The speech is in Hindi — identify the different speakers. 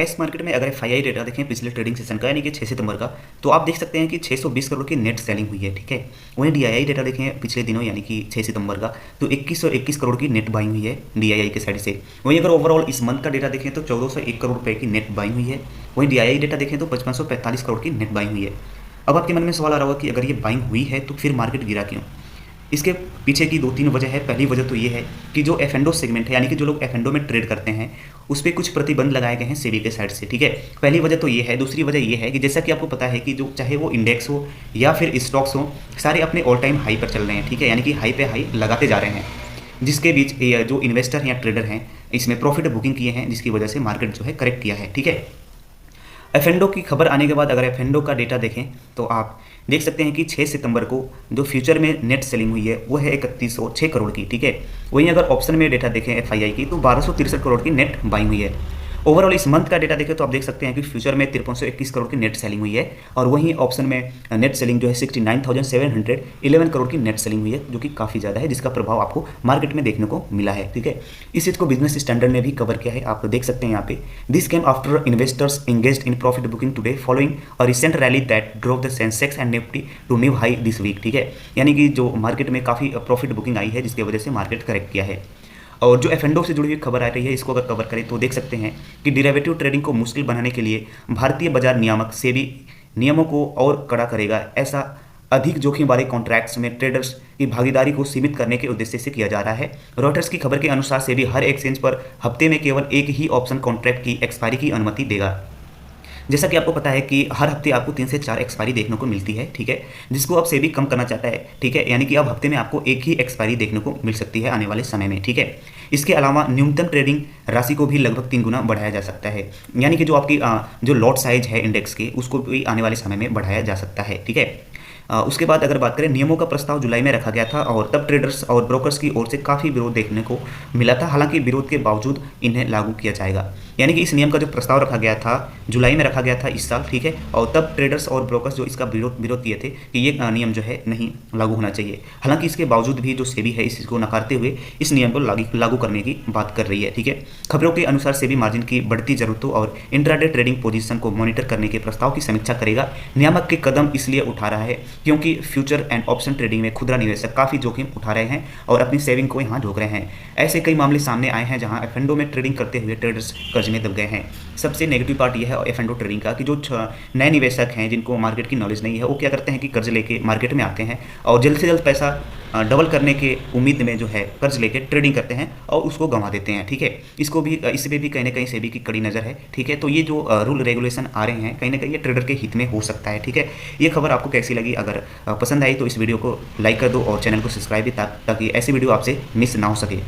Speaker 1: कैश मार्केट में अगर एफआईआई डेटा देखें पिछले ट्रेडिंग सेशन का यानी कि 6 सितंबर का, तो आप देख सकते हैं कि 620 करोड़ की नेट सेलिंग हुई है। ठीक है, वहीं डीआईआई डेटा देखें पिछले दिनों यानी कि 6 सितंबर का, तो 2121 करोड़ की नेट बाइंग हुई है डीआईआई के साइड से। वहीं अगर ओवरऑल इस मंथ का डेटा देखें तो 1401 करोड़ रुपए की नेट बाइंग हुई है। वहीं डीआईआई डेटा देखें तो 5545 करोड़ की नेट बाइंग हुई है। अब आपके मन में सवाल आ रहा होगा कि अगर ये बाइंग हुई है तो फिर मार्केट गिरा क्यों। इसके पीछे की 2-3 वजह है। पहली वजह तो ये है कि जो एफ सेगमेंट है यानी कि जो लोग एफ में ट्रेड करते हैं उस पर कुछ प्रतिबंध लगाए गए हैं सेबी के साइड से। ठीक है, पहली वजह तो ये है। दूसरी वजह ये है कि जैसा कि आपको पता है कि जो चाहे वो इंडेक्स हो या फिर स्टॉक्स हो, सारे अपने ऑल टाइम हाई पर चल रहे हैं। ठीक है, यानी कि हाई पे हाई लगाते जा रहे हैं, जिसके बीच जो इन्वेस्टर या ट्रेडर हैं इसमें प्रॉफिट बुकिंग किए हैं, जिसकी वजह से मार्केट जो है करेक्ट किया है। ठीक है, एफेंडो की खबर आने के बाद अगर एफेंडो का डेटा देखें तो आप देख सकते हैं कि 6 सितंबर को जो फ्यूचर में नेट सेलिंग हुई है वो है 3106 करोड़ की। ठीक है, वहीं अगर ऑप्शन में डेटा देखें एफआईआई की तो 1263 करोड़ की नेट बाइंग हुई है। ओवरऑल इस मंथ का डेटा देखें तो आप देख सकते हैं कि फ्यूचर में 5321 करोड़ की नेट सेलिंग हुई है और वहीं ऑप्शन में नेट सेलिंग जो है 69,711 करोड़ की नेट सेलिंग हुई है, जो कि काफ़ी ज़्यादा है, जिसका प्रभाव आपको मार्केट में देखने को मिला है। ठीक है, इस चीज़ को बिजनेस स्टैंडर्ड ने भी कवर किया है, आप देख सकते हैं यहाँ पे। This came after investors engaged in profit booking today following a recent rally that drove the Sensex and Nifty to new high this week. ठीक है, यानी कि जो मार्केट में काफ़ी प्रॉफिट बुकिंग आई है, जिसकी वजह से मार्केट करेक्ट किया है। और जो एफएनडो से जुड़ी हुई खबर आ रही है, इसको अगर कवर करें तो देख सकते हैं कि डेरिवेटिव ट्रेडिंग को मुश्किल बनाने के लिए भारतीय बाजार नियामक सेबी नियमों को और कड़ा करेगा। ऐसा अधिक जोखिम वाले कॉन्ट्रैक्ट्स में ट्रेडर्स की भागीदारी को सीमित करने के उद्देश्य से किया जा रहा है। रॉयटर्स की खबर के अनुसार सेबी हर एक्सचेंज पर हफ्ते में केवल एक ही ऑप्शन कॉन्ट्रैक्ट की एक्सपायरी की अनुमति देगा। जैसा कि आपको पता है कि हर हफ्ते आपको 3 से 4 एक्सपायरी देखने को मिलती है। ठीक है, जिसको अब सेबी कम करना चाहता है। ठीक है, यानी कि अब हफ्ते में आपको एक ही एक्सपायरी देखने को मिल सकती है आने वाले समय में। ठीक है, इसके अलावा न्यूनतम ट्रेडिंग राशि को भी लगभग 3 गुना बढ़ाया जा सकता है, यानी कि जो आपकी जो लॉट साइज है इंडेक्स के, उसको भी आने वाले समय में बढ़ाया जा सकता है। ठीक है, उसके बाद अगर बात करें, नियमों का प्रस्ताव जुलाई में रखा गया था और तब ट्रेडर्स और ब्रोकर्स की ओर से काफ़ी विरोध देखने को मिला था। हालांकि विरोध के बावजूद इन्हें लागू किया जाएगा, यानी कि इस नियम का जो प्रस्ताव रखा गया था जुलाई में रखा गया था इस साल। ठीक है, और तब ट्रेडर्स और ब्रोकर्स जो इसका विरोध किए थे कि ये नियम जो है नहीं लागू होना चाहिए। हालांकि इसके बावजूद भी जो सेबी है इसको नकारते हुए इस नियम को लागू करने की बात कर रही है। ठीक है, खबरों के अनुसार सेबी मार्जिन की बढ़ती जरूरतों और इंट्राडे ट्रेडिंग पोजीशन को मॉनिटर करने के प्रस्ताव की समीक्षा करेगा। नियामक के कदम इसलिए उठा रहा है क्योंकि फ्यूचर एंड ऑप्शन ट्रेडिंग में खुदरा निवेशक काफ़ी जोखिम उठा रहे हैं और अपनी सेविंग को यहाँ झोंक रहे हैं। ऐसे कई मामले सामने आए हैं जहाँ एफएनडो में ट्रेडिंग करते हुए ट्रेडर्स कर्ज में दब गए हैं। सबसे नेगेटिव पार्ट यह है एफएनडो ट्रेडिंग का कि जो नए निवेशक हैं जिनको मार्केट की नॉलेज नहीं है, वो क्या करते हैं कि कर्ज लेके मार्केट में आते हैं और जल्द से जल्द पैसा डबल करने के उम्मीद में जो है कर्ज लेके ट्रेडिंग करते हैं और उसको गंवा देते हैं। ठीक है, इस पर भी कहीं ना कहीं सेबी की कड़ी नज़र है। ठीक है, तो ये जो रूल रेगुलेशन आ रहे हैं कहीं ना कहीं ये ट्रेडर के हित में हो सकता है। ठीक है, ये खबर आपको कैसी लगी? अगर पसंद आई तो इस वीडियो को लाइक कर दो और चैनल को सब्सक्राइब भी, ताकि ऐसी वीडियो आपसे मिस ना हो सके।